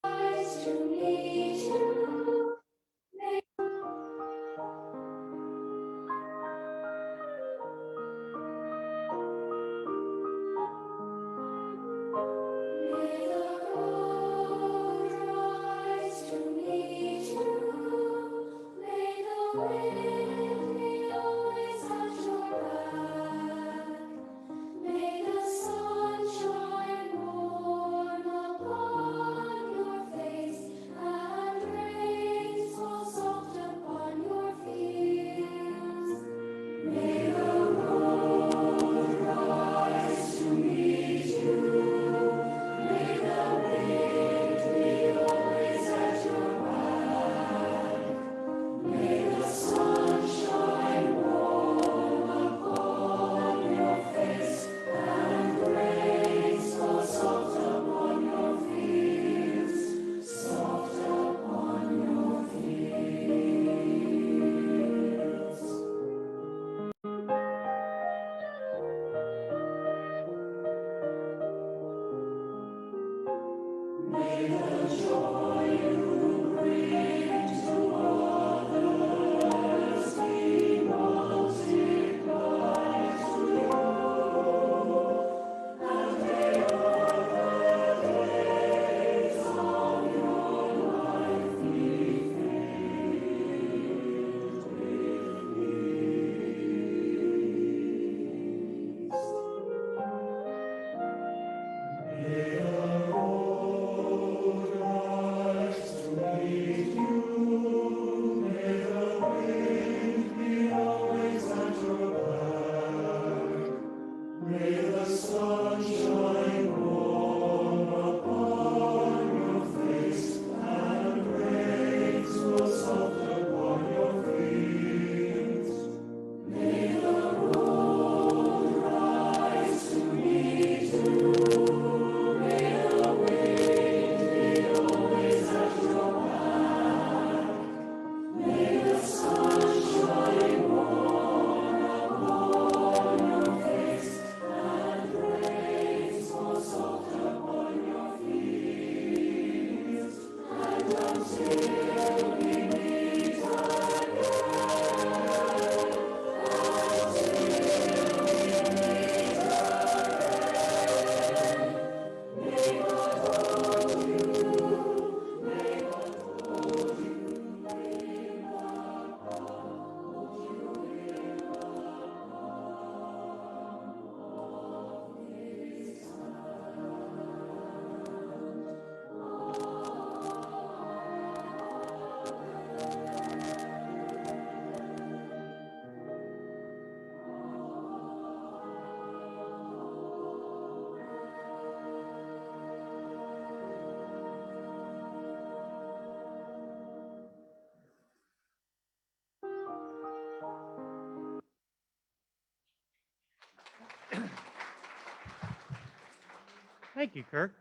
Nice to meet you. May the road rise to meet you. May the wind be always at your back. May the sun shine warm upon your face, and rain fall soft upon your fields. May the road rise to meet you. May the wind be always at your back. May the sun shine warm upon your face, and rain fall soft upon your fields, soft upon your fields. May the joy you bring to others be multiplied to you, and may all the days of your life be filled with peace. May the road rise to meet you. May the wind be always at your back. May the sun shine warm upon your face, and rain fall soft upon your fields. May the road rise to meet you. May the wind be always at your back. May the sun shine warm upon your face, and rain fall soft upon your fields. And until we meet again, may God hold you, may God hold you, may God hold you in the palm of His Thank you, Kirk.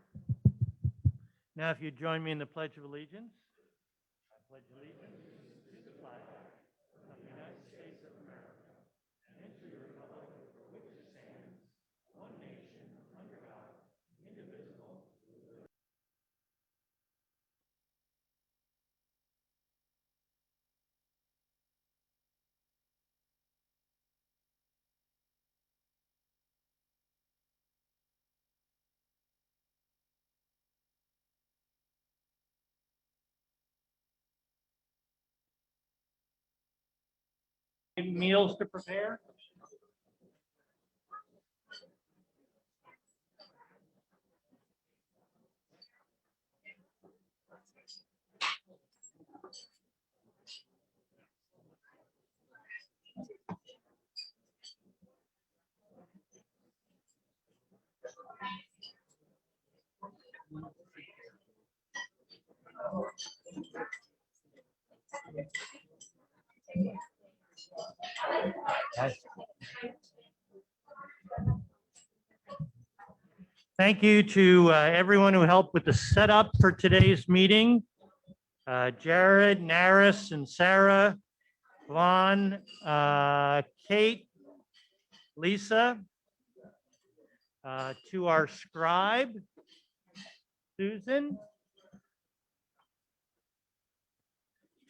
Now, if you join me in the Pledge of Allegiance. I pledge allegiance to the flag of the United States of America and to the republic for which it stands, one nation, under God, indivisible. Meals to prepare. Thank you to everyone who helped with the setup for today's meeting. Jared, Naris, and Sarah, Vaughn, Kate, Lisa, to our scribe, Susan,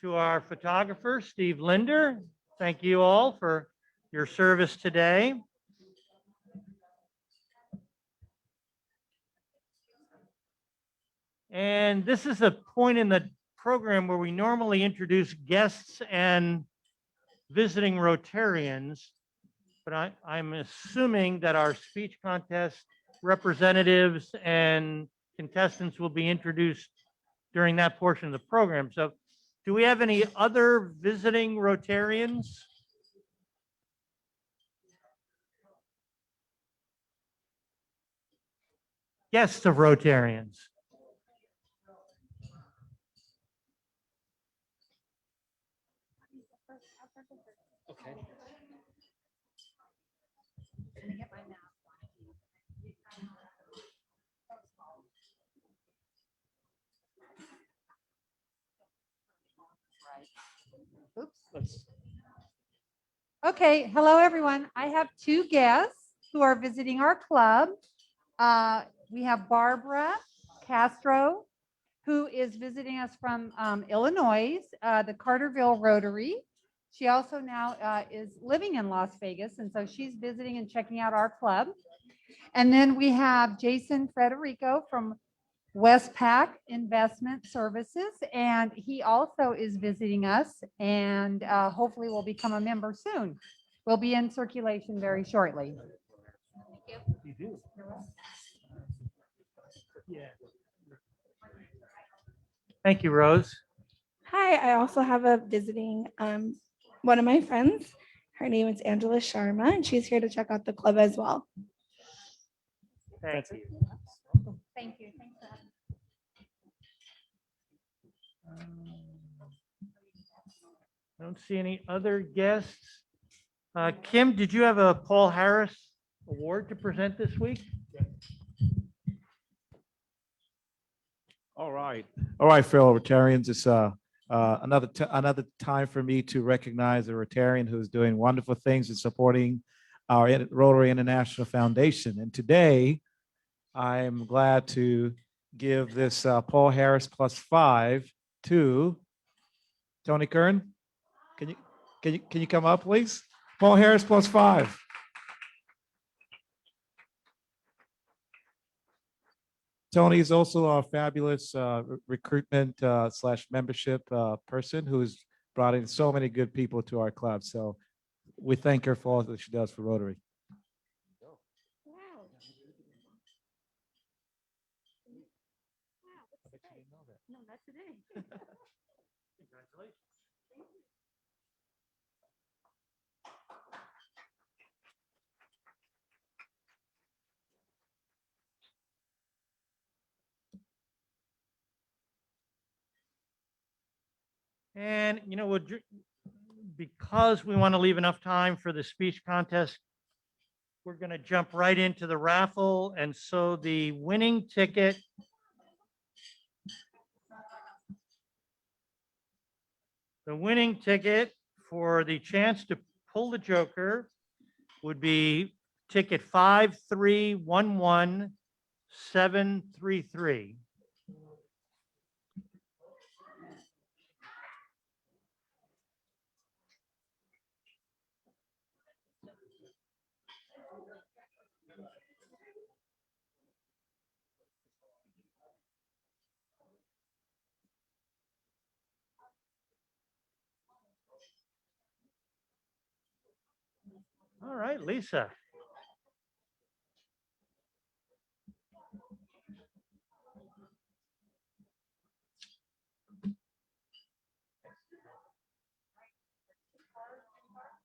to our photographer, Steve Linder. Thank you all for your service today. And this is a point in the program where we normally introduce guests and visiting Rotarians, but I'm assuming that our speech contest representatives and contestants will be introduced during that portion of the program. So do we have any other visiting Rotarians? Guests of Rotarians. Okay. Oops. Okay, hello, everyone. I have two guests who are visiting our club. We have Barbara Castro, who is visiting us from Illinois, the Carterville Rotary. She also now is living in Las Vegas, and so she's visiting and checking out our club. And then we have Jason Frederico from Westpac Investment Services, and he also is visiting us, and hopefully will become a member soon. We'll be in circulation very shortly. You do. Yeah. Thank you, Rose. Hi, I also have a visiting one of my friends. Her name is Angela Sharma, and she's here to check out the club as well. Thank you. Thank you. Thanks for having I don't see any other guests. Kim, did you have a Paul Harris Award to present this week? All right, fellow Rotarians. It's another time for me to recognize a Rotarian who's doing wonderful things in supporting our Rotary International Foundation. And today, I'm glad to give this Paul Harris +5 to Tony Kern. Can you come up, please? Paul Harris +5. Tony is also a fabulous recruitment / membership person who's brought in so many good people to our club. So we thank her for all that she does for Rotary. Wow. No, not today. Congratulations. And, because we want to leave enough time for the speech contest, we're going to jump right into the raffle. And so the winning ticket for the chance to pull the Joker would be ticket 5311733. All right, Lisa.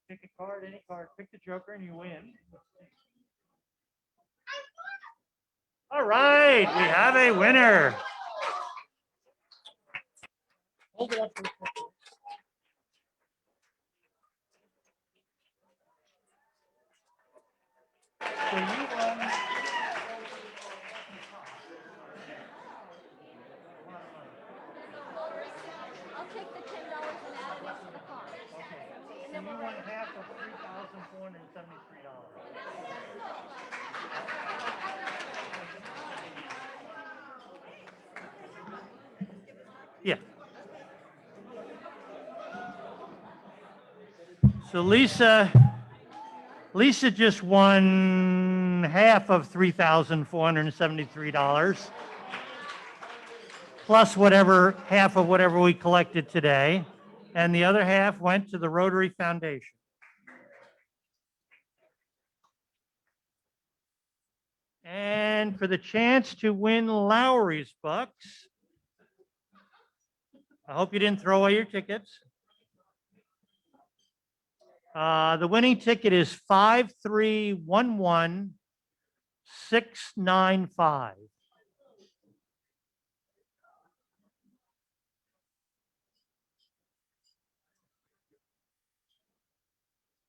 Pick a card, any card, pick the Joker and you win. All right, we have a winner. Hold it up for a second. So you won. So Lisa just won half of $3,473, plus half of whatever we collected today. And the other half went to the Rotary Foundation. And for the chance to win Lowry's bucks, I hope you didn't throw away your tickets. The winning ticket is 5311695.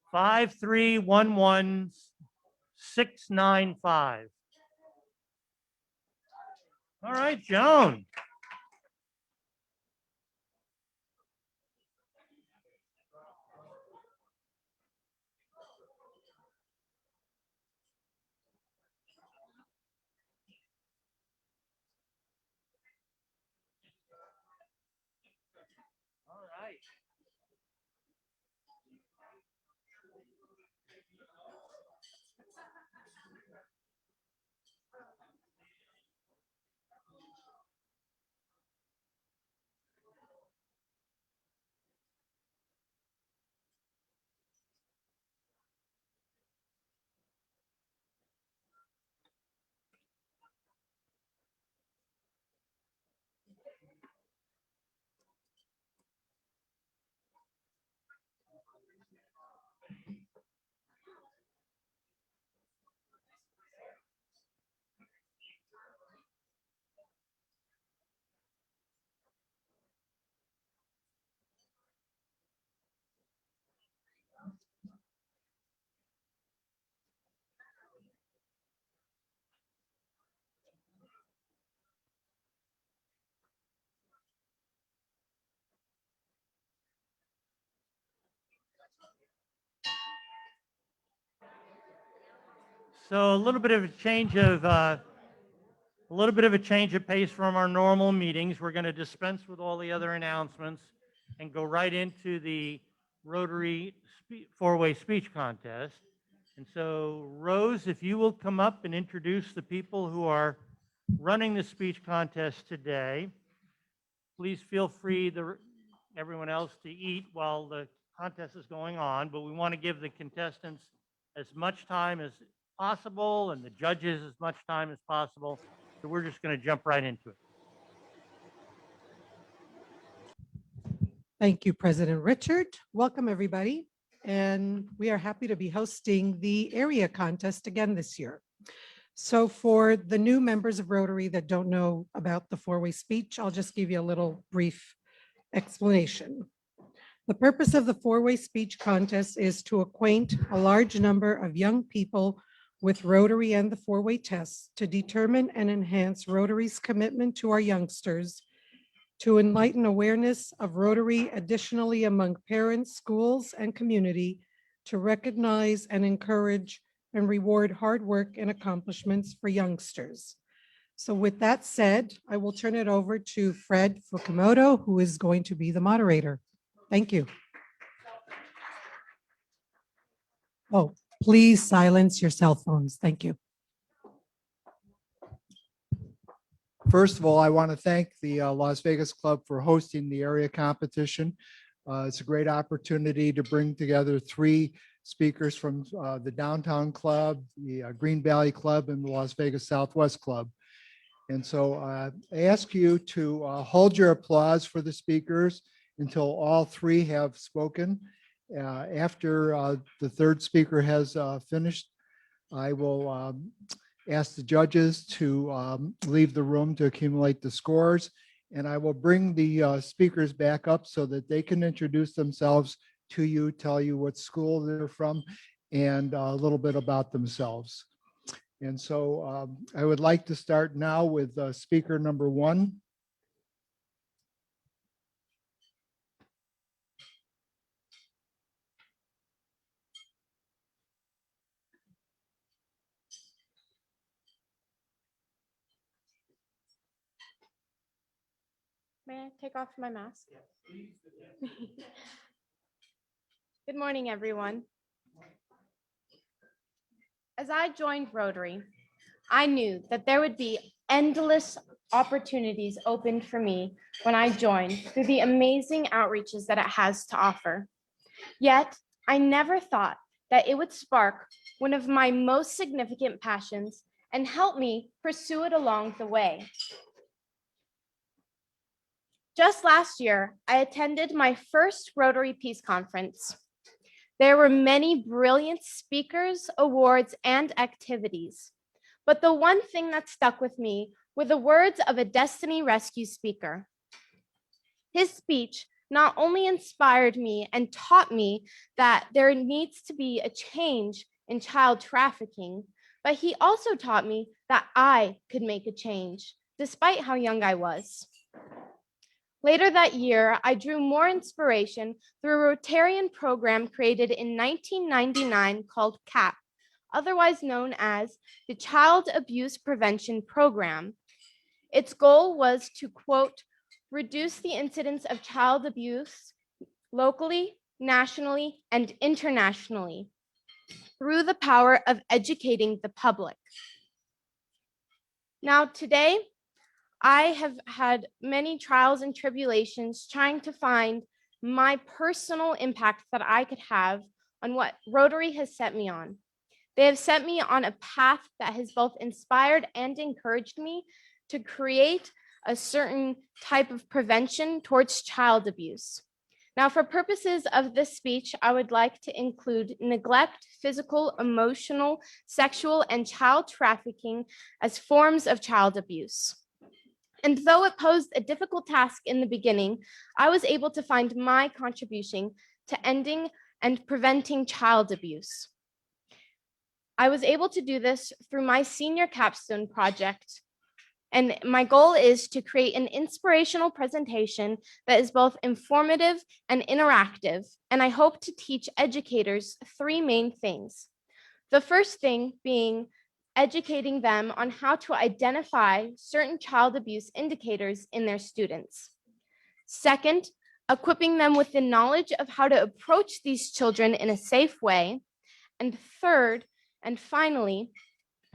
Five, 695. All right, Joan. All right. So a little bit of a change of pace from our normal meetings. We're going to dispense with all the other announcements and go right into the Rotary four-way speech contest. And so, Rose, if you will come up and introduce the people who are running the speech contest today, please feel free, everyone else, to eat while the contest is going on, but we want to give the contestants as much time as possible and the judges as much time as possible. So we're just going to jump right into it. Thank you, President Richard. Welcome, everybody. And we are happy to be hosting the area contest again this year. So for the new members of Rotary that don't know about the four-way speech, I'll just give you a little brief explanation. The purpose of the four-way speech contest is to acquaint a large number of young people with Rotary and the four-way tests to determine and enhance Rotary's commitment to our youngsters, to enlighten awareness of Rotary additionally among parents, schools, and community, to recognize and encourage and reward hard work and accomplishments for youngsters. So with that said, I will turn it over to Fred Fukumoto, who is going to be the moderator. Thank you. Oh, please silence your cell phones. Thank you. First of all, I want to thank the Las Vegas Club for hosting the area competition. It's a great opportunity to bring together three speakers from the Downtown Club, the Green Valley Club, and the Las Vegas Southwest Club. And so I ask you to hold your applause for the speakers until all three have spoken. After the third speaker has finished, I will ask the judges to leave the room to accumulate the scores. And I will bring the speakers back up so that they can introduce themselves to you, tell you what school they're from, and a little bit about themselves. And so I would like to start now with speaker number one. May I take off my mask? Good morning, everyone. As I joined Rotary, I knew that there would be endless opportunities opened for me when I joined through the amazing outreaches that it has to offer. Yet, I never thought that it would spark one of my most significant passions and help me pursue it along the way. Just last year, I attended my first Rotary Peace Conference. There were many brilliant speakers, awards, and activities. But the one thing that stuck with me were the words of a Destiny Rescue speaker. His speech not only inspired me and taught me that there needs to be a change in child trafficking, but he also taught me that I could make a change, despite how young I was. Later that year, I drew more inspiration through a Rotarian program created in 1999 called CAP, otherwise known as the Child Abuse Prevention Program. Its goal was to, quote, reduce the incidence of child abuse locally, nationally, and internationally through the power of educating the public. Now, today, I have had many trials and tribulations trying to find my personal impact that I could have on what Rotary has set me on. They have set me on a path that has both inspired and encouraged me to create a certain type of prevention towards child abuse. Now, for purposes of this speech, I would like to include neglect, physical, emotional, sexual, and child trafficking as forms of child abuse. And though it posed a difficult task in the beginning, I was able to find my contribution to ending and preventing child abuse. I was able to do this through my senior capstone project. And my goal is to create an inspirational presentation that is both informative and interactive. And I hope to teach educators three main things. The first thing being educating them on how to identify certain child abuse indicators in their students. Second, equipping them with the knowledge of how to approach these children in a safe way. And third, and finally,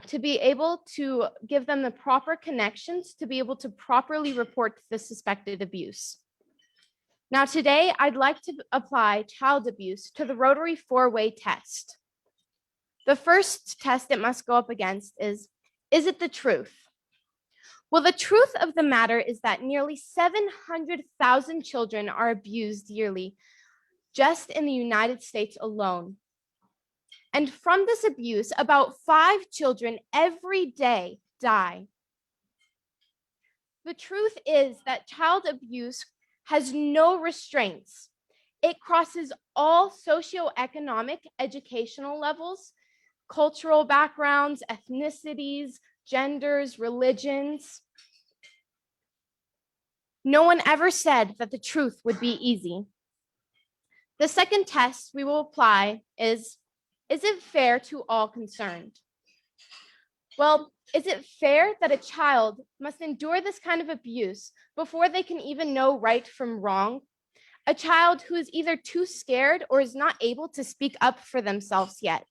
to be able to give them the proper connections to be able to properly report the suspected abuse. Now, today, I'd like to apply child abuse to the Rotary four-way test. The first test it must go up against is it the truth? Well, the truth of the matter is that nearly 700,000 children are abused yearly just in the United States alone. And from this abuse, about 5 children every day die. The truth is that child abuse has no restraints. It crosses all socioeconomic educational levels, cultural backgrounds, ethnicities, genders, religions. No one ever said that the truth would be easy. The second test we will apply is it fair to all concerned? Well, is it fair that a child must endure this kind of abuse before they can even know right from wrong? A child who is either too scared or is not able to speak up for themselves yet.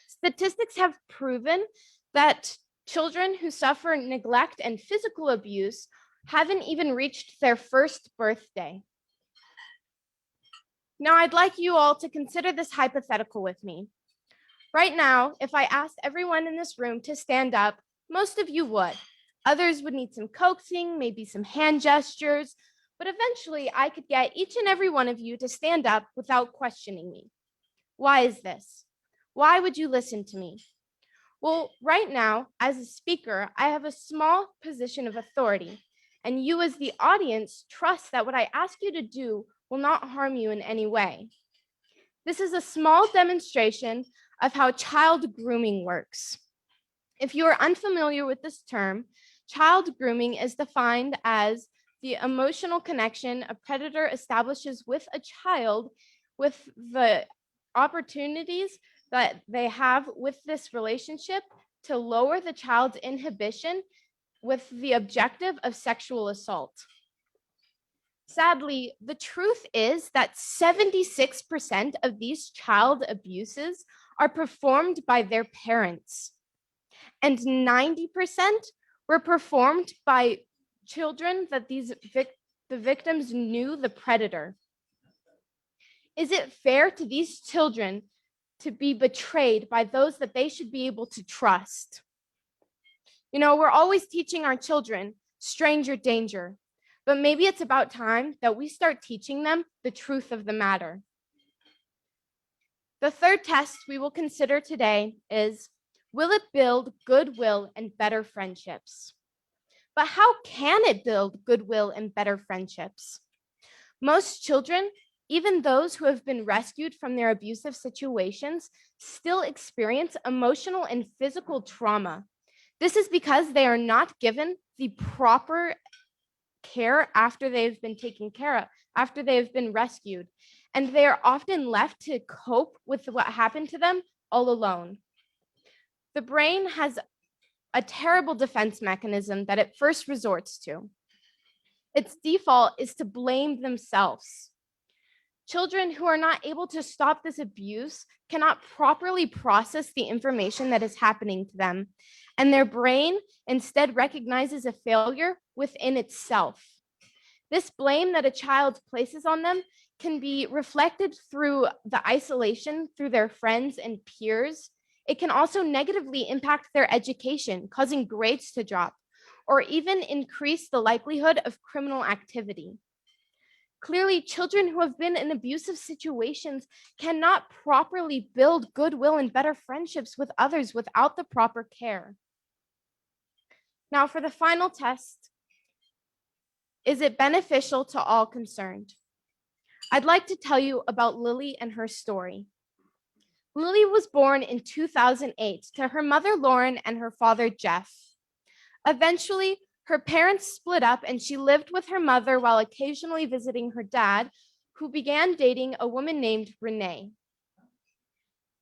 Statistics have proven that children who suffer neglect and physical abuse haven't even reached their first birthday. Now, I'd like you all to consider this hypothetical with me. Right now, if I asked everyone in this room to stand up, most of you would. Others would need some coaxing, maybe some hand gestures, but eventually I could get each and every one of you to stand up without questioning me. Why is this? Why would you listen to me? Well, right now, as a speaker, I have a small position of authority, and you as the audience trust that what I ask you to do will not harm you in any way. This is a small demonstration of how child grooming works. If you are unfamiliar with this term, child grooming is defined as the emotional connection a predator establishes with a child with the opportunities that they have with this relationship to lower the child's inhibition with the objective of sexual assault. Sadly, the truth is that 76% of these child abuses are performed by their parents, and 90% were performed by children that the victims knew the predator. Is it fair to these children to be betrayed by those that they should be able to trust? You know, we're always teaching our children stranger danger, but maybe it's about time that we start teaching them the truth of the matter. The third test we will consider today is, will it build goodwill and better friendships? But how can it build goodwill and better friendships? Most children, even those who have been rescued from their abusive situations, still experience emotional and physical trauma. This is because they are not given the proper care after they've been taken care of, after they've been rescued. And they are often left to cope with what happened to them all alone. The brain has a terrible defense mechanism that it first resorts to. Its default is to blame themselves. Children who are not able to stop this abuse cannot properly process the information that is happening to them, and their brain instead recognizes a failure within itself. This blame that a child places on them can be reflected through the isolation through their friends and peers. It can also negatively impact their education, causing grades to drop, or even increase the likelihood of criminal activity. Clearly, children who have been in abusive situations cannot properly build goodwill and better friendships with others without the proper care. Now, for the final test, is it beneficial to all concerned? I'd like to tell you about Lily and her story. Lily was born in 2008 to her mother, Lauren, and her father, Jeff. Eventually, her parents split up and she lived with her mother while occasionally visiting her dad, who began dating a woman named Renee.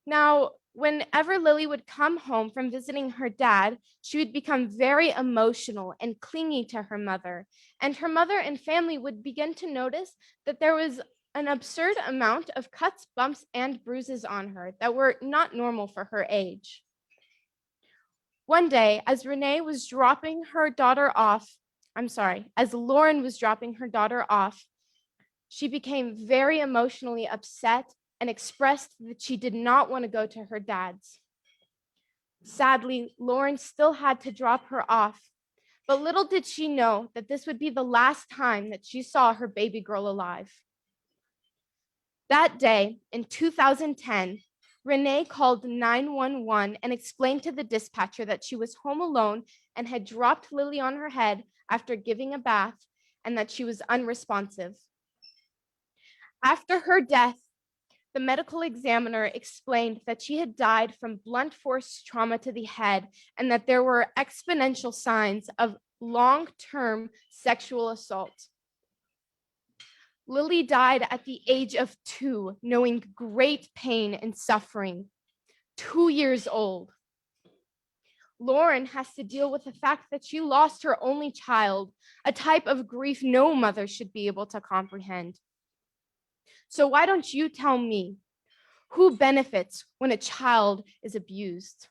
Now, whenever Lily would come home from visiting her dad, she would become very emotional and clingy to her mother. And her mother and family would begin to notice that there was an absurd amount of cuts, bumps, and bruises on her that were not normal for her age. One day, as Lauren was dropping her daughter off, she became very emotionally upset and expressed that she did not want to go to her dad's. Sadly, Lauren still had to drop her off, but little did she know that this would be the last time that she saw her baby girl alive. That day, in 2010, Renee called 911 and explained to the dispatcher that she was home alone and had dropped Lily on her head after giving a bath and that she was unresponsive. After her death, the medical examiner explained that she had died from blunt force trauma to the head and that there were exponential signs of long-term sexual assault. Lily died at the age of 2, knowing great pain and suffering. 2 years old. Lauren has to deal with the fact that she lost her only child, a type of grief no mother should be able to comprehend. So why don't you tell me, who benefits when a child is abused?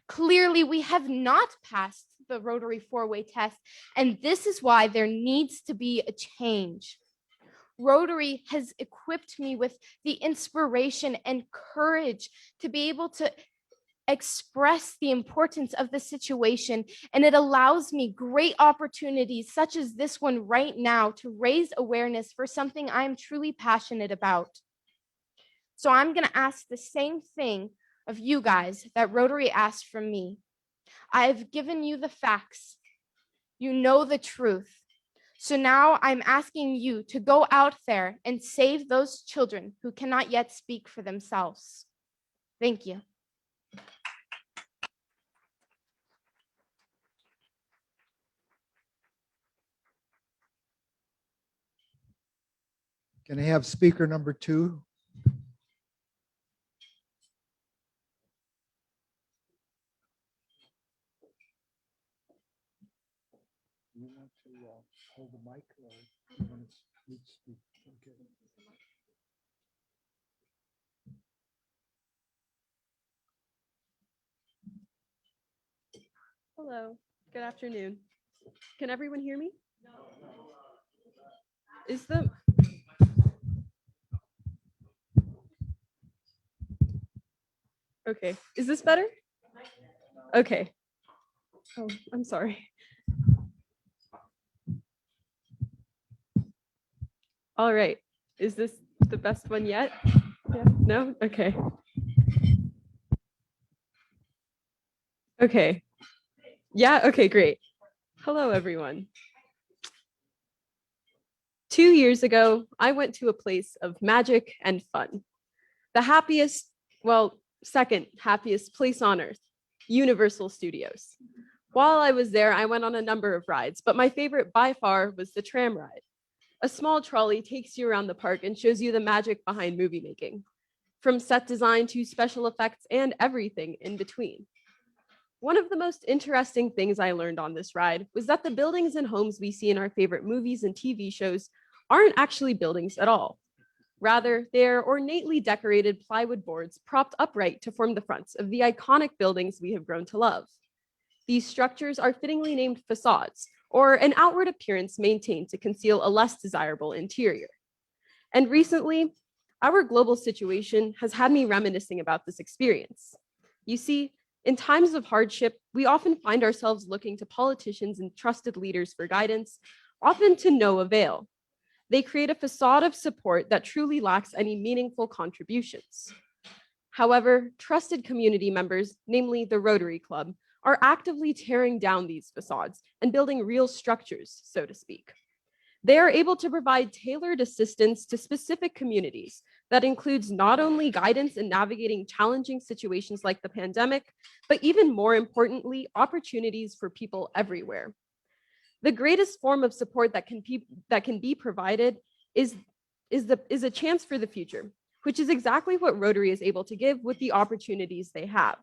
Clearly, we have not passed the Rotary 4-way test, and this is why there needs to be a change. Rotary has equipped me with the inspiration and courage to be able to express the importance of the situation, and it allows me great opportunities such as this one right now to raise awareness for something I'm truly passionate about. So I'm going to ask the same thing of you guys that Rotary asked from me. I've given you the facts. You know the truth. So now I'm asking you to go out there and save those children who cannot yet speak for themselves. Thank you. Can I have speaker number 2? You want to hold the mic or you want to speak? Okay. Hello, good afternoon. Can everyone hear me? Is the Okay, is this better? Okay. Oh, I'm sorry. All right. Is this the best one yet? Yeah. No? Okay. Okay. Yeah, okay, great. Hello, everyone. 2 years ago, I went to a place of magic and fun. The happiest, well, second happiest place on earth, Universal Studios. While I was there, I went on a number of rides, but my favorite by far was the tram ride. A small trolley takes you around the park and shows you the magic behind movie making, from set design to special effects and everything in between. One of the most interesting things I learned on this ride was that the buildings and homes we see in our favorite movies and TV shows aren't actually buildings at all. Rather, they're ornately decorated plywood boards propped upright to form the fronts of the iconic buildings we have grown to love. These structures are fittingly named facades, or an outward appearance maintained to conceal a less desirable interior. And recently, our global situation has had me reminiscing about this experience. You see, in times of hardship, we often find ourselves looking to politicians and trusted leaders for guidance, often to no avail. They create a facade of support that truly lacks any meaningful contributions. However, trusted community members, namely the Rotary Club, are actively tearing down these facades and building real structures, so to speak. They are able to provide tailored assistance to specific communities that includes not only guidance in navigating challenging situations like the pandemic, but even more importantly, opportunities for people everywhere. The greatest form of support that can be provided is a chance for the future, which is exactly what Rotary is able to give with the opportunities they have.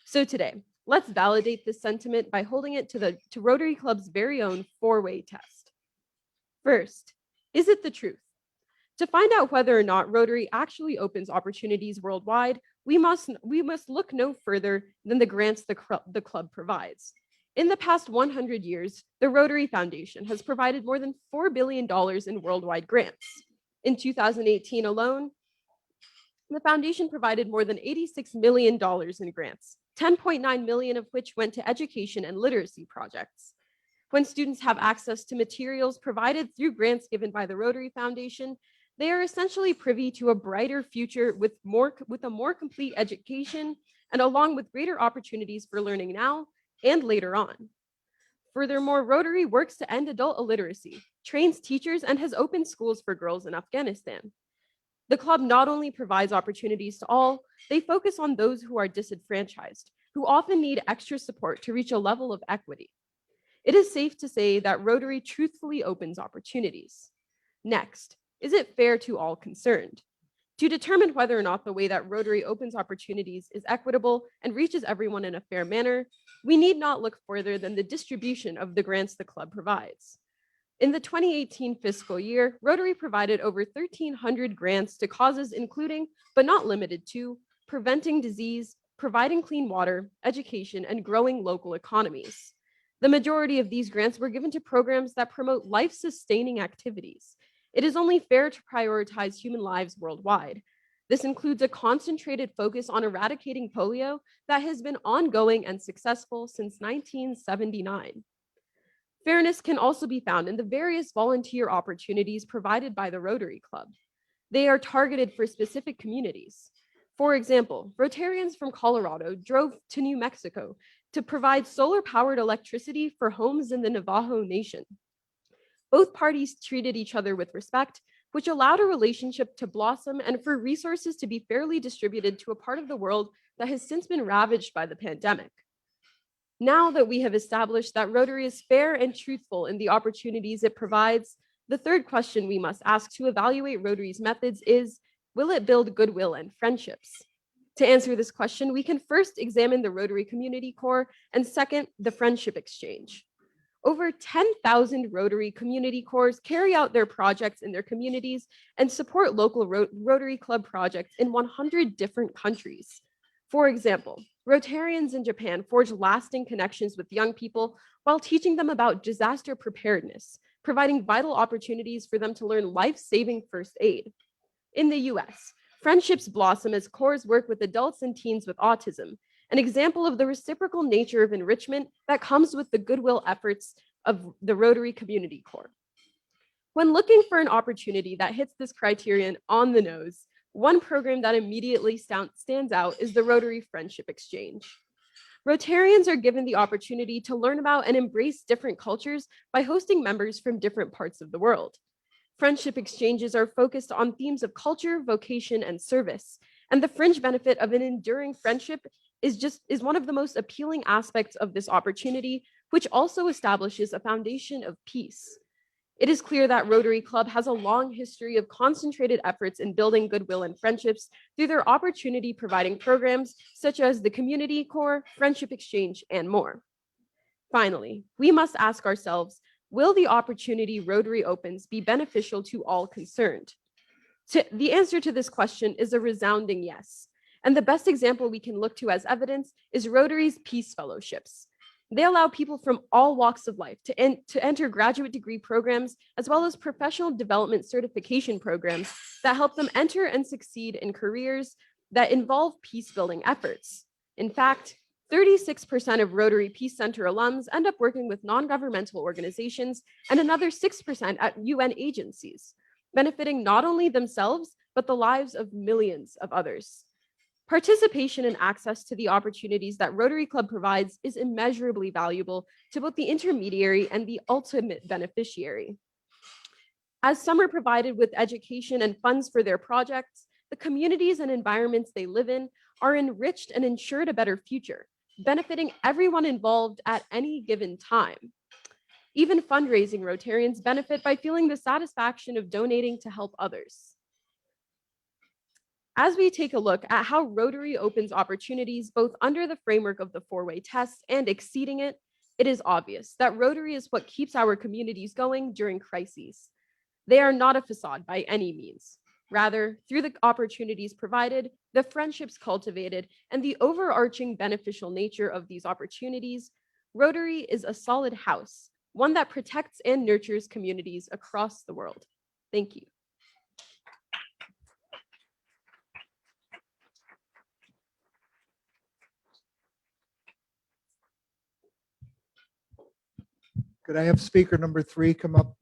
So today, let's validate this sentiment by holding it to Rotary Club's very own four-way test. First, is it the truth? To find out whether or not Rotary actually opens opportunities worldwide, we must look no further than the grants the club provides. In the past 100 years, the Rotary Foundation has provided more than $4 billion in worldwide grants. In 2018 alone, the foundation provided more than $86 million in grants, 10.9 million of which went to education and literacy projects. When students have access to materials provided through grants given by the Rotary Foundation, they are essentially privy to a brighter future with a more complete education and along with greater opportunities for learning now and later on. Furthermore, Rotary works to end adult illiteracy, trains teachers, and has opened schools for girls in Afghanistan. The club not only provides opportunities to all, they focus on those who are disenfranchised, who often need extra support to reach a level of equity. It is safe to say that Rotary truthfully opens opportunities. Next, is it fair to all concerned? To determine whether or not the way that Rotary opens opportunities is equitable and reaches everyone in a fair manner, we need not look further than the distribution of the grants the club provides. In the 2018 fiscal year, Rotary provided over 1,300 grants to causes including, but not limited to, preventing disease, providing clean water, education, and growing local economies. The majority of these grants were given to programs that promote life-sustaining activities. It is only fair to prioritize human lives worldwide. This includes a concentrated focus on eradicating polio that has been ongoing and successful since 1979. Fairness can also be found in the various volunteer opportunities provided by the Rotary Club. They are targeted for specific communities. For example, Rotarians from Colorado drove to New Mexico to provide solar-powered electricity for homes in the Navajo Nation. Both parties treated each other with respect, which allowed a relationship to blossom and for resources to be fairly distributed to a part of the world that has since been ravaged by the pandemic. Now that we have established that Rotary is fair and truthful in the opportunities it provides, the third question we must ask to evaluate Rotary's methods is, will it build goodwill and friendships? To answer this question, we can first examine the Rotary Community Corps and second, the Friendship Exchange. Over 10,000 Rotary community corps carry out their projects in their communities and support local Rotary Club projects in 100 different countries. For example, Rotarians in Japan forge lasting connections with young people while teaching them about disaster preparedness, providing vital opportunities for them to learn life-saving first aid. In the US, friendships blossom as corps work with adults and teens with autism, an example of the reciprocal nature of enrichment that comes with the goodwill efforts of the Rotary Community Corps. When looking for an opportunity that hits this criterion on the nose, one program that immediately stands out is the Rotary Friendship Exchange. Rotarians are given the opportunity to learn about and embrace different cultures by hosting members from different parts of the world. Friendship exchanges are focused on themes of culture, vocation, and service, and the fringe benefit of an enduring friendship is one of the most appealing aspects of this opportunity, which also establishes a foundation of peace. It is clear that Rotary Club has a long history of concentrated efforts in building goodwill and friendships through their opportunity providing programs such as the Community Corps, Friendship Exchange, and more. Finally, we must ask ourselves, will the opportunity Rotary opens be beneficial to all concerned? The answer to this question is a resounding yes. And the best example we can look to as evidence is Rotary's Peace Fellowships. They allow people from all walks of life to enter graduate degree programs, as well as professional development certification programs that help them enter and succeed in careers that involve peace building efforts. In fact, 36% of Rotary Peace Center alums end up working with non-governmental organizations and another 6% at UN agencies, benefiting not only themselves, but the lives of millions of others. Participation and access to the opportunities that Rotary Club provides is immeasurably valuable to both the intermediary and the ultimate beneficiary. As some are provided with education and funds for their projects, the communities and environments they live in are enriched and ensured a better future, benefiting everyone involved at any given time. Even fundraising Rotarians benefit by feeling the satisfaction of donating to help others. As we take a look at how Rotary opens opportunities both under the framework of the four-way test and exceeding it, it is obvious that Rotary is what keeps our communities going during crises. They are not a facade by any means. Rather, through the opportunities provided, the friendships cultivated, and the overarching beneficial nature of these opportunities, Rotary is a solid house, one that protects and nurtures communities across the world. Thank you. Could I have speaker number 3 come up?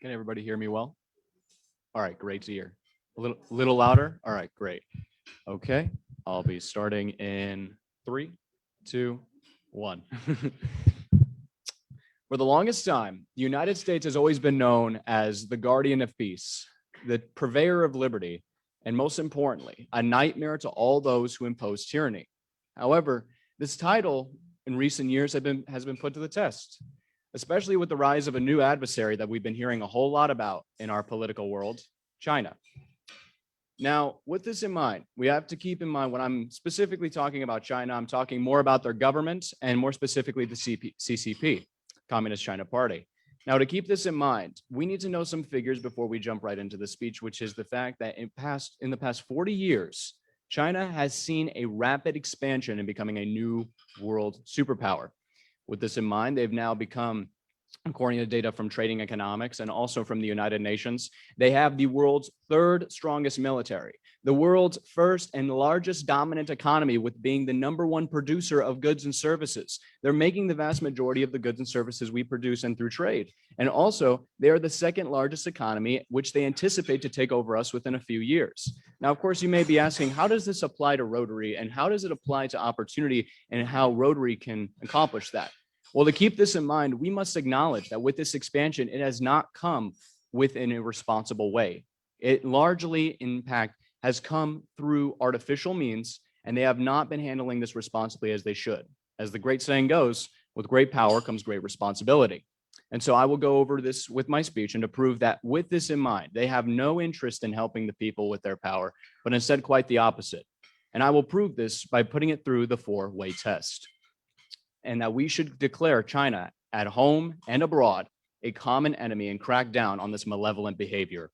Can everybody hear me well? All right, great to hear. A little louder? All right, great. Okay, I'll be starting in 3, 2, 1. For the longest time, the United States has always been known as the guardian of peace, the purveyor of liberty, and most importantly, a nightmare to all those who impose tyranny. However, this title in recent years has been put to the test, especially with the rise of a new adversary that we've been hearing a whole lot about in our political world, China. Now, with this in mind, we have to keep in mind when I'm specifically talking about China, I'm talking more about their government and more specifically the CCP, Communist China Party. Now, to keep this in mind, we need to know some figures before we jump right into the speech, which is the fact that in the past 40 years, China has seen a rapid expansion in becoming a new world superpower. With this in mind, they've now become, according to data from Trading Economics and also from the United Nations, they have the world's 3rd strongest military. the world's first and largest dominant economy, with being the #1 producer of goods and services. They're making the vast majority of the goods and services we produce and through trade. And also, they are the second largest economy, which they anticipate to take over us within a few years. Now, of course, you may be asking, how does this apply to Rotary, and how does it apply to opportunity, and how Rotary can accomplish that? Well, to keep this in mind, we must acknowledge that with this expansion, it has not come within a responsible way. It largely, in fact, has come through artificial means, and they have not been handling this responsibly as they should. As the great saying goes, with great power comes great responsibility. And so I will go over this with my speech and to prove that with this in mind, they have no interest in helping the people with their power, but instead quite the opposite. And I will prove this by putting it through the 4-way test. And that we should declare China at home and abroad a common enemy and crack down on this malevolent behavior.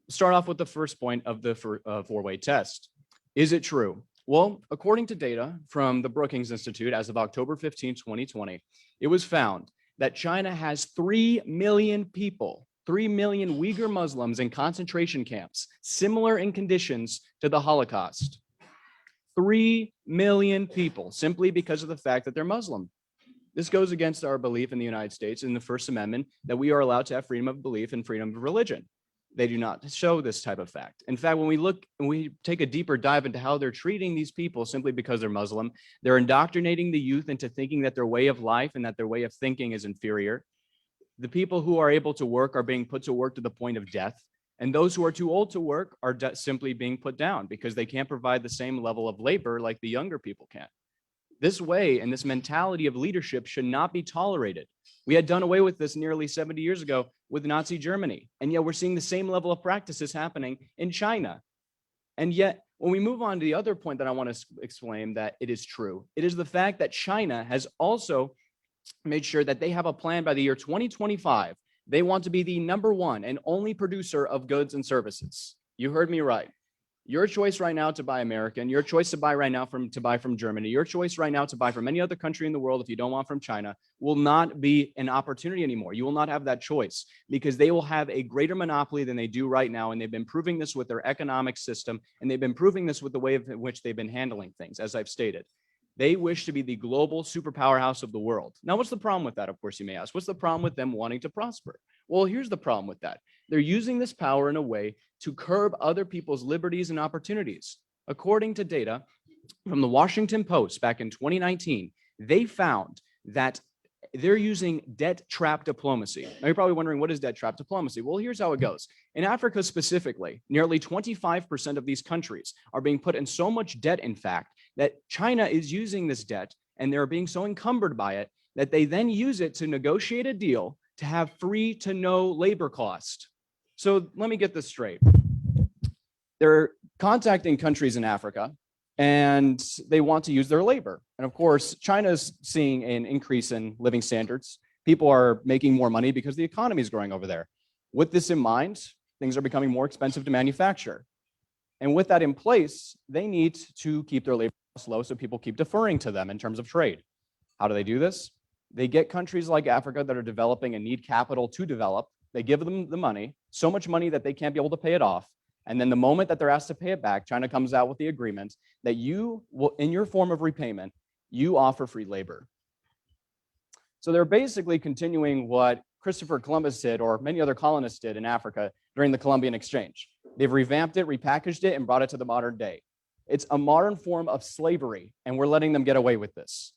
Start off with the first point of the 4-way test. Is it true? Well, according to data from the Brookings Institute as of October 15, 2020, it was found that China has 3 million people, 3 million Uyghur Muslims in concentration camps, similar in conditions to the Holocaust. 3 million people simply because of the fact that they're Muslim. This goes against our belief in the United States in the First Amendment that we are allowed to have freedom of belief and freedom of religion. They do not show this type of fact. In fact, when we look and we take a deeper dive into how they're treating these people simply because they're Muslim, they're indoctrinating the youth into thinking that their way of life and that their way of thinking is inferior. The people who are able to work are being put to work to the point of death. And those who are too old to work are simply being put down because they can't provide the same level of labor like the younger people can. This way and this mentality of leadership should not be tolerated. We had done away with this nearly 70 years ago with Nazi Germany. And yet we're seeing the same level of practices happening in China. And yet, when we move on to the other point that I want to explain that it is true, it is the fact that China has also made sure that they have a plan by the year 2025. They want to be the #1 and only producer of goods and services. You heard me right. Your choice right now to buy American, your choice to buy right now to buy from Germany, your choice right now to buy from any other country in the world if you don't want from China will not be an opportunity anymore. You will not have that choice because they will have a greater monopoly than they do right now. And they've been proving this with their economic system, and they've been proving this with the way in which they've been handling things, as I've stated. They wish to be the global superpower house of the world. Now, what's the problem with that? Of course, you may ask, what's the problem with them wanting to prosper? Well, here's the problem with that. They're using this power in a way to curb other people's liberties and opportunities. According to data from the Washington Post back in 2019, they found that they're using debt trap diplomacy. Now, you're probably wondering, what is debt trap diplomacy? Well, here's how it goes. In Africa specifically, nearly 25% of these countries are being put in so much debt, in fact, that China is using this debt and they're being so encumbered by it that they then use it to negotiate a deal to have free to no labor cost. So let me get this straight. They're contacting countries in Africa and they want to use their labor. And of course, China's seeing an increase in living standards. People are making more money because the economy is growing over there. With this in mind, things are becoming more expensive to manufacture. And with that in place, they need to keep their labor costs low so people keep deferring to them in terms of trade. How do they do this? They get countries like Africa that are developing and need capital to develop. They give them the money, so much money that they can't be able to pay it off. And then the moment that they're asked to pay it back, China comes out with the agreement that you will, in your form of repayment, you offer free labor. So they're basically continuing what Christopher Columbus did, or many other colonists did in Africa during the Columbian Exchange. They've revamped it, repackaged it, and brought it to the modern day. It's a modern form of slavery, and we're letting them get away with this.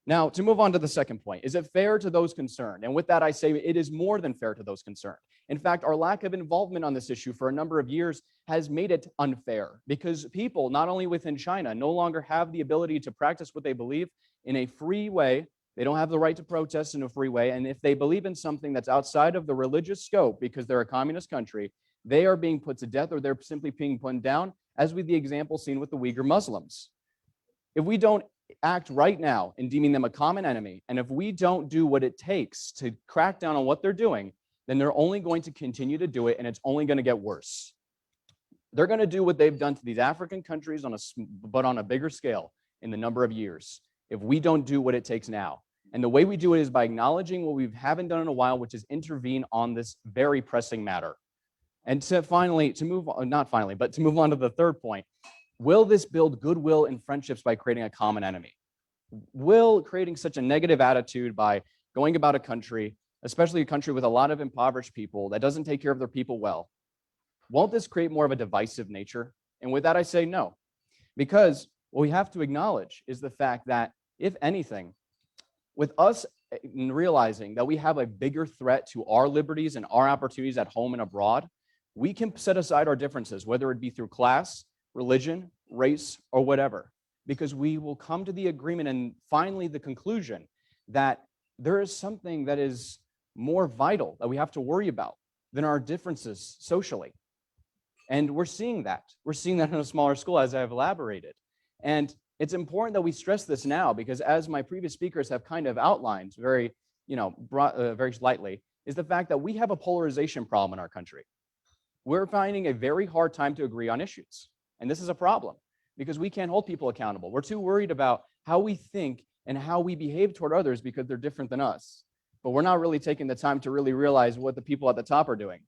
Now, to move on to the second point, is it fair to those concerned? And with that, I say it is more than fair to those concerned. In fact, our lack of involvement on this issue for a number of years has made it unfair because people, not only within China, no longer have the ability to practice what they believe in a free way. They don't have the right to protest in a free way. And if they believe in something that's outside of the religious scope because they're a communist country, they are being put to death or they're simply being put down, as with the example seen with the Uyghur Muslims. If we don't act right now in deeming them a common enemy, and if we don't do what it takes to crack down on what they're doing, then they're only going to continue to do it, and it's only going to get worse. They're going to do what they've done to these African countries but on a bigger scale in the number of years if we don't do what it takes now. And the way we do it is by acknowledging what we haven't done in a while, which is intervene on this very pressing matter. And to finally, to move on, not finally, but to move on to the third point, will this build goodwill and friendships by creating a common enemy? Will creating such a negative attitude by going about a country, especially a country with a lot of impoverished people that doesn't take care of their people well, won't this create more of a divisive nature? And with that, I say no, because what we have to acknowledge is the fact that, if anything, with us realizing that we have a bigger threat to our liberties and our opportunities at home and abroad, we can set aside our differences, whether it be through class, religion, race, or whatever, because we will come to the agreement and finally the conclusion that there is something that is more vital that we have to worry about than our differences socially. And we're seeing that. We're seeing that in a smaller school, as I've elaborated. And it's important that we stress this now, because as my previous speakers have kind of outlined very, very lightly, is the fact that we have a polarization problem in our country. We're finding a very hard time to agree on issues. And this is a problem because we can't hold people accountable. We're too worried about how we think and how we behave toward others because they're different than us. But we're not really taking the time to really realize what the people at the top are doing,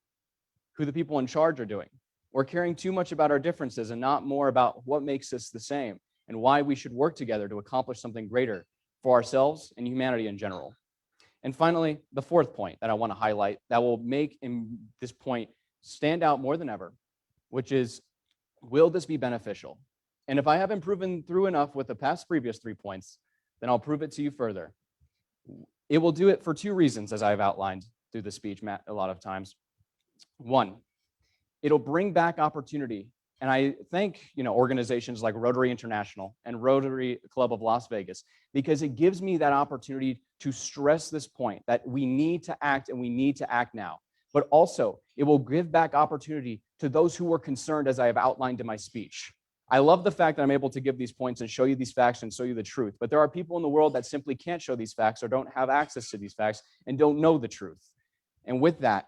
who the people in charge are doing. We're caring too much about our differences and not more about what makes us the same and why we should work together to accomplish something greater for ourselves and humanity in general. And finally, the fourth point that I want to highlight that will make this point stand out more than ever, which is, will this be beneficial? And if I haven't proven through enough with the previous 3 points, then I'll prove it to you further. It will do it for 2 reasons, as I've outlined through the speech a lot of times. One, it'll bring back opportunity. And I thank organizations like Rotary International and Rotary Club of Las Vegas, because it gives me that opportunity to stress this point that we need to act, and we need to act now. But also, it will give back opportunity to those who were concerned, as I have outlined in my speech. I love the fact that I'm able to give these points and show you these facts and show you the truth. But there are people in the world that simply can't show these facts or don't have access to these facts and don't know the truth. And with that,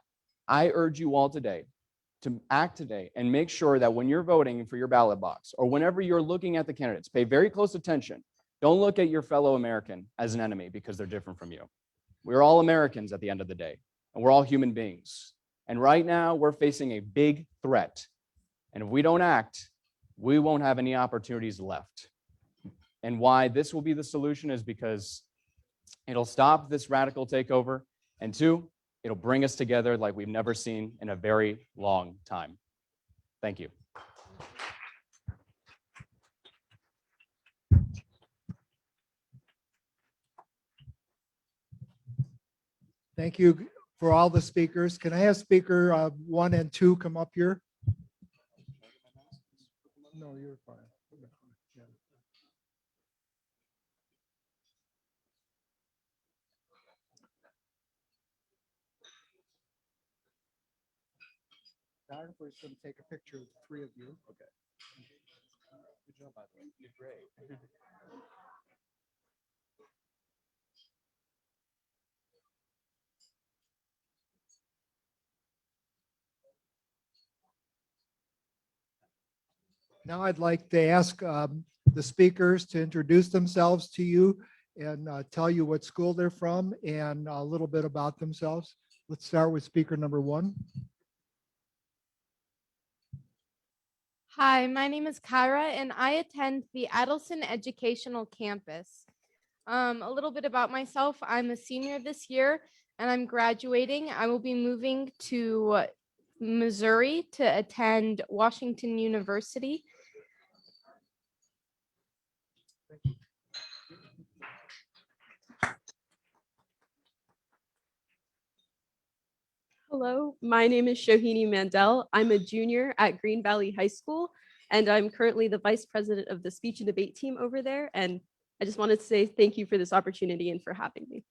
I urge you all today to act today and make sure that when you're voting for your ballot box or whenever you're looking at the candidates, pay very close attention. Don't look at your fellow American as an enemy because they're different from you. We're all Americans at the end of the day, and we're all human beings. And right now, we're facing a big threat. And if we don't act, we won't have any opportunities left. And why this will be the solution is because it'll stop this radical takeover. And 2, it'll bring us together like we've never seen in a very long time. Thank you. Thank you for all the speakers. Can I have speaker 1 and 2 come up here? No, you're fine. Yeah. Photographer is going to take a picture of the 3 of you. Okay. Good job, by the way. You're great. Now I'd like to ask the speakers to introduce themselves to you and tell you what school they're from and a little bit about themselves. Let's start with speaker number 1. Hi, my name is Kyra, and I attend the Adelson Educational Campus. A little bit about myself. I'm a senior this year, and I'm graduating. I will be moving to Missouri to attend Washington University. Hello, my name is Shohini Mandel. I'm a junior at Green Valley High School, and I'm currently the vice president of the speech and debate team over there. And I just wanted to say thank you for this opportunity and for having me.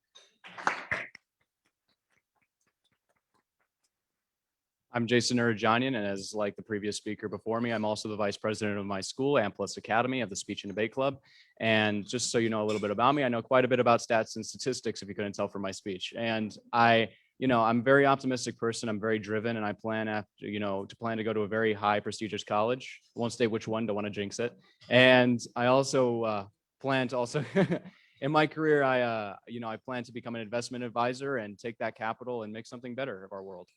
I'm Jason Urajanian, and as like the previous speaker before me, I'm also the vice president of my school, Amplus Academy of the Speech and Debate Club. And just so you know a little bit about me, I know quite a bit about stats and statistics, if you couldn't tell from my speech. And I'm a very optimistic person. I'm very driven, and I plan to go to a very high prestigious college. I won't state which one, don't want to jinx it. And I also plan to in my career, I plan to become an investment advisor and take that capital and make something better of our world.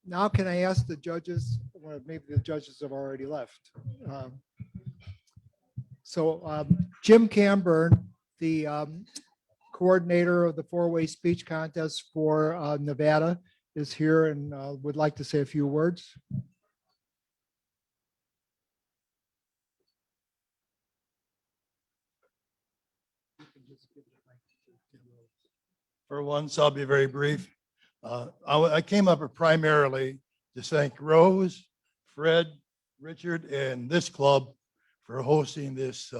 Now can I ask the judges, well, maybe the judges have already left. Jim Camburn, the coordinator of the four-way speech contest for Nevada, is here and would like to say a few words. For once, I'll be very brief. I came up primarily to thank Rose, Fred, Richard, and this club for hosting this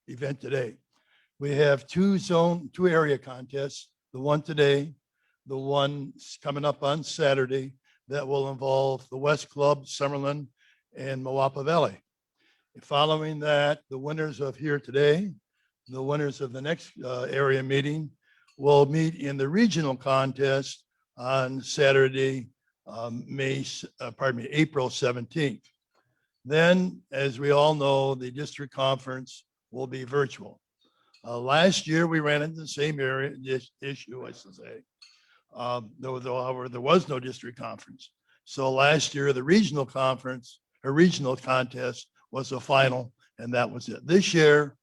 event today. We have two area contests, the one today, the one coming up on Saturday that will involve the West Club, Summerlin, and Moapa Valley. Following that, the winners of here today, the winners of the next area meeting will meet in the regional contest on Saturday, April 17th. Then, as we all know, the district conference will be virtual. Last year, we ran into the same issue, I should say. However, there was no district conference. So last year, the regional conference, or regional contest was the final, and that was it. This year,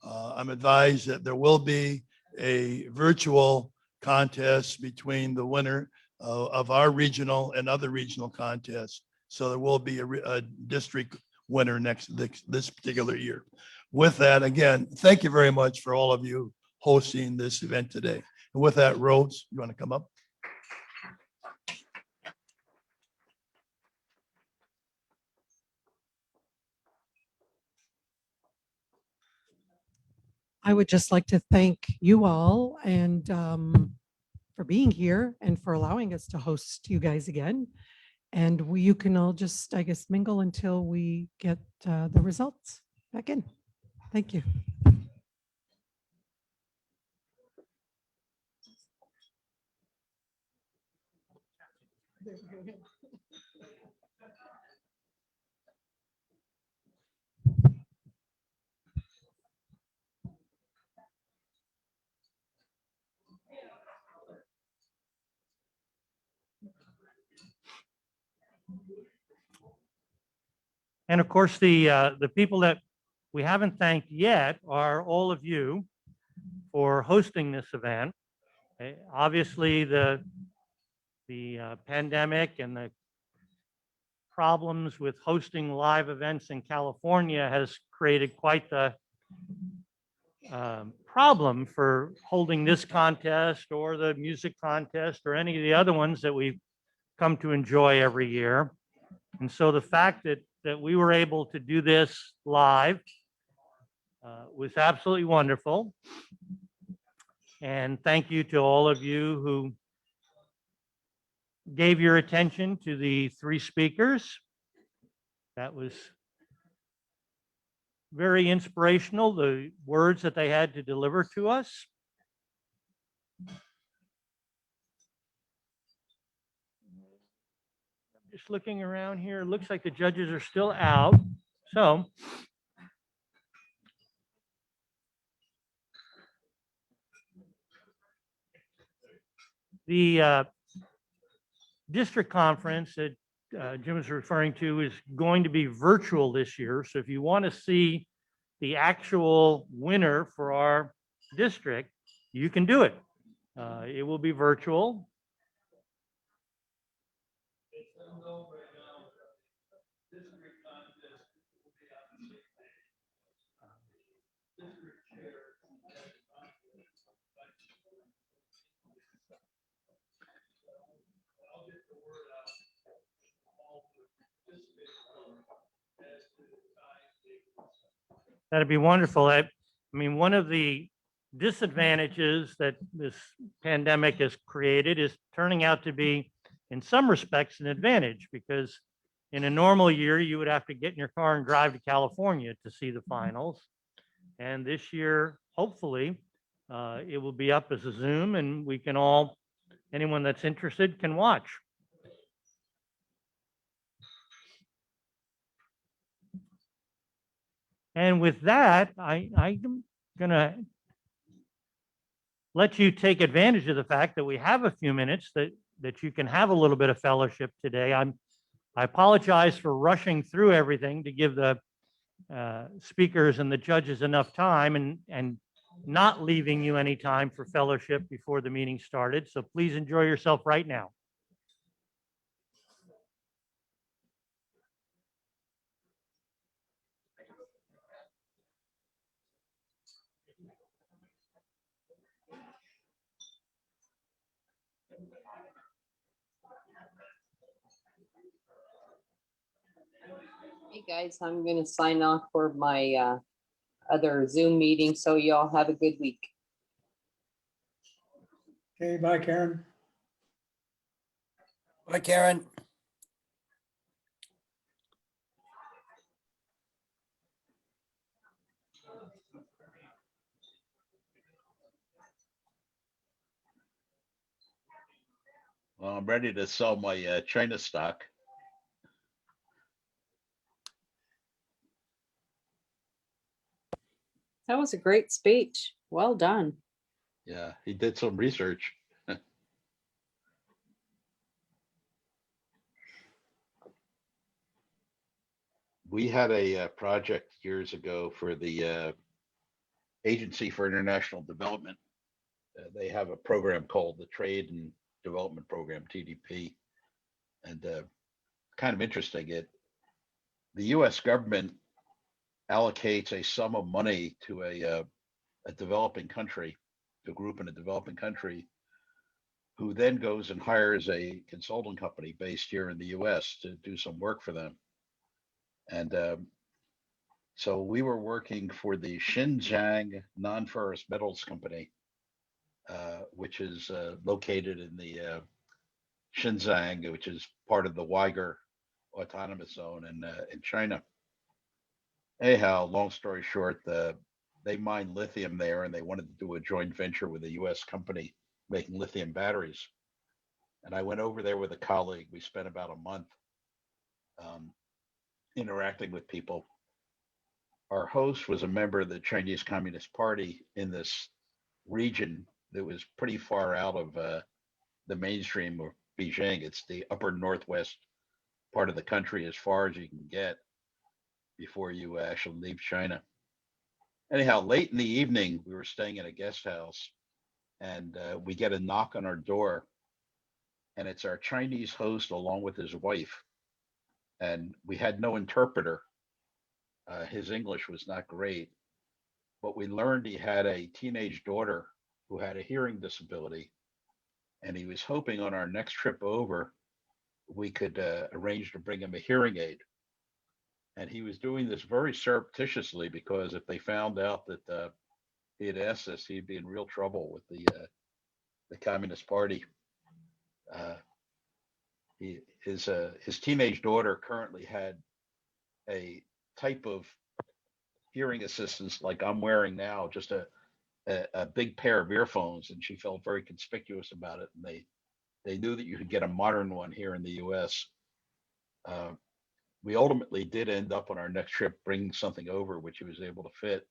I'm advised that there will be a virtual contest between the winner of our regional and other regional contests. So there will be a district winner this particular year. With that, again, thank you very much for all of you hosting this event today. And with that, Rose, you want to come up? I would just like to thank you all and for being here and for allowing us to host you guys again. And you can all just, I guess, mingle until we get the results back in. Thank you. And of course, the people that we haven't thanked yet are all of you for hosting this event. Obviously, the pandemic and the problems with hosting live events in California has created quite the problem for holding this contest or the music contest or any of the other ones that we've come to enjoy every year. And so the fact that we were able to do this live was absolutely wonderful. And thank you to all of you who gave your attention to the three speakers. That was very inspirational, the words that they had to deliver to us. Just looking around here, it looks like the judges are still out. So the district conference that Jim is referring to is going to be virtual this year. So if you want to see the actual winner for our district, you can do it. It will be virtual. That'd be wonderful. I mean, one of the disadvantages that this pandemic has created is turning out to be, in some respects, an advantage, because in a normal year, you would have to get in your car and drive to California to see the finals. And this year, hopefully, it will be up as a Zoom and we can all, anyone that's interested can watch. And with that, I'm going to let you take advantage of the fact that we have a few minutes that that you can have a little bit of fellowship today. I apologize for rushing through everything to give the speakers and the judges enough time and not leaving you any time for fellowship before the meeting started. So please enjoy yourself right now. Hey guys, I'm going to sign off for my other Zoom meeting, so y'all have a good week. Okay, bye, Karen. Bye, Karen. Well, I'm ready to sell my China stock. That was a great speech. Well done. Yeah, he did some research. We had a project years ago for the Agency for International Development. They have a program called the Trade and Development Program, TDP. And kind of interesting, the US government allocates a sum of money to a developing country, to a group in a developing country, who then goes and hires a consulting company based here in the US to do some work for them. And so we were working for the Xinjiang Non-Ferrous Metals Company, which is located in the Xinjiang, which is part of the Uyghur Autonomous Zone in China. Anyhow, long story short, they mine lithium there, and they wanted to do a joint venture with a U.S. company making lithium batteries. And I went over there with a colleague. We spent about a month interacting with people. Our host was a member of the Chinese Communist Party in this region that was pretty far out of the mainstream of Beijing. It's the upper northwest part of the country, as far as you can get before you actually leave China. Anyhow, late in the evening, we were staying in a guest house, and we get a knock on our door, and it's our Chinese host along with his wife. And we had no interpreter. His English was not great, but we learned he had a teenage daughter who had a hearing disability, and he was hoping on our next trip over, we could arrange to bring him a hearing aid. And he was doing this very surreptitiously, because if they found out that he had asked this, he'd be in real trouble with the Communist Party. His teenage daughter currently had a type of hearing assistance like I'm wearing now, just a big pair of earphones, and she felt very conspicuous about it. And they knew that you could get a modern one here in the U.S. We ultimately did end up on our next trip bringing something over, which he was able to fit.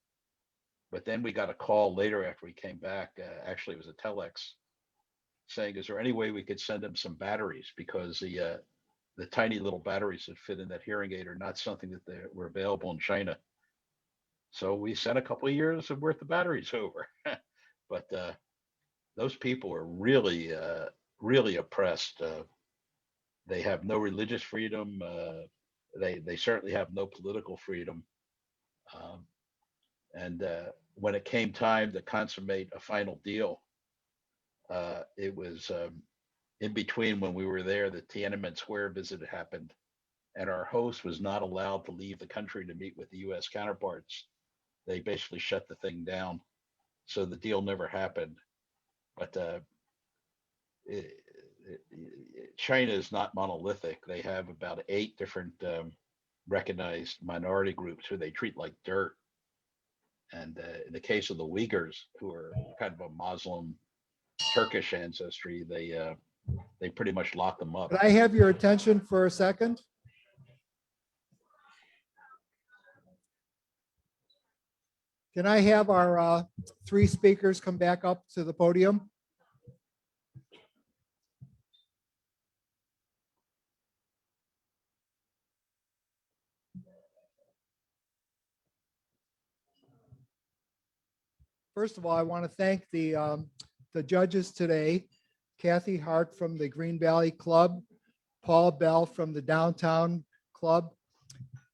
But then we got a call later after we came back. Actually, it was a telex saying, "Is there any way we could send him some batteries? Because the tiny little batteries that fit in that hearing aid are not something that were available in China." So we sent a couple of years of worth of batteries over. But those people are really, really oppressed. They have no religious freedom. They certainly have no political freedom. And when it came time to consummate a final deal, it was in between when we were there, the Tiananmen Square visit happened, and our host was not allowed to leave the country to meet with the U.S. counterparts. They basically shut the thing down, so the deal never happened. But China is not monolithic. They have about 8 different recognized minority groups who they treat like dirt. And in the case of the Uyghurs, who are kind of a Muslim Turkish ancestry, they pretty much lock them up. Could I have your attention for a second? Can I have our 3 speakers come back up to the podium? First of all, I want to thank the judges today, Kathy Hart from the Green Valley Club, Paul Bell from the Downtown Club,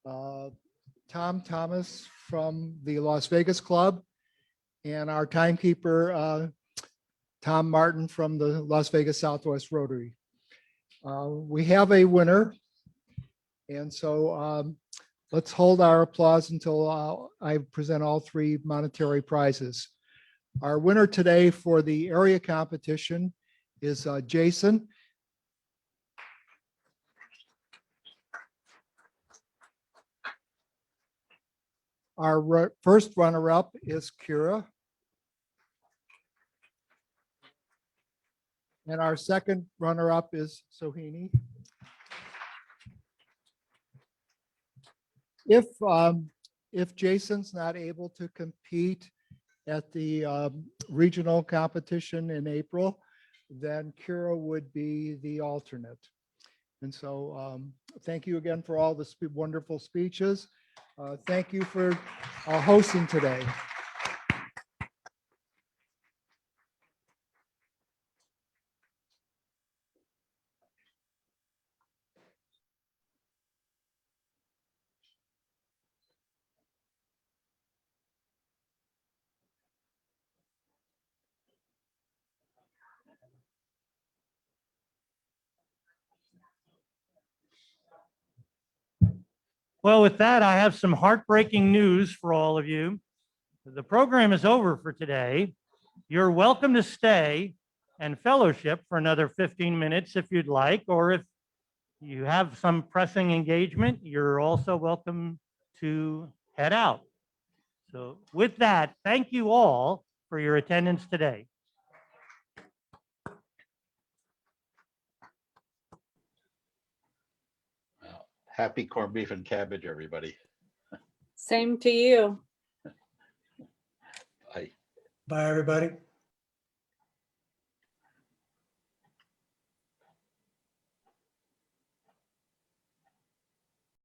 Tom Thomas from the Las Vegas Club, and our timekeeper, Tom Martin from the Las Vegas Southwest Rotary. We have a winner. And so let's hold our applause until I present all three monetary prizes. Our winner today for the area competition is Jason. Our first runner-up is Kira. And our second runner-up is Sohini. If Jason's not able to compete at the regional competition in April, then Kira would be the alternate. And so thank you again for all the wonderful speeches. Thank you for hosting today. Well, with that, I have some heartbreaking news for all of you. The program is over for today. You're welcome to stay and fellowship for another 15 minutes if you'd like, or if you have some pressing engagement, you're also welcome to head out. So with that, thank you all for your attendance today. Happy corned beef and cabbage, everybody. Same to you. Bye. Bye, everybody.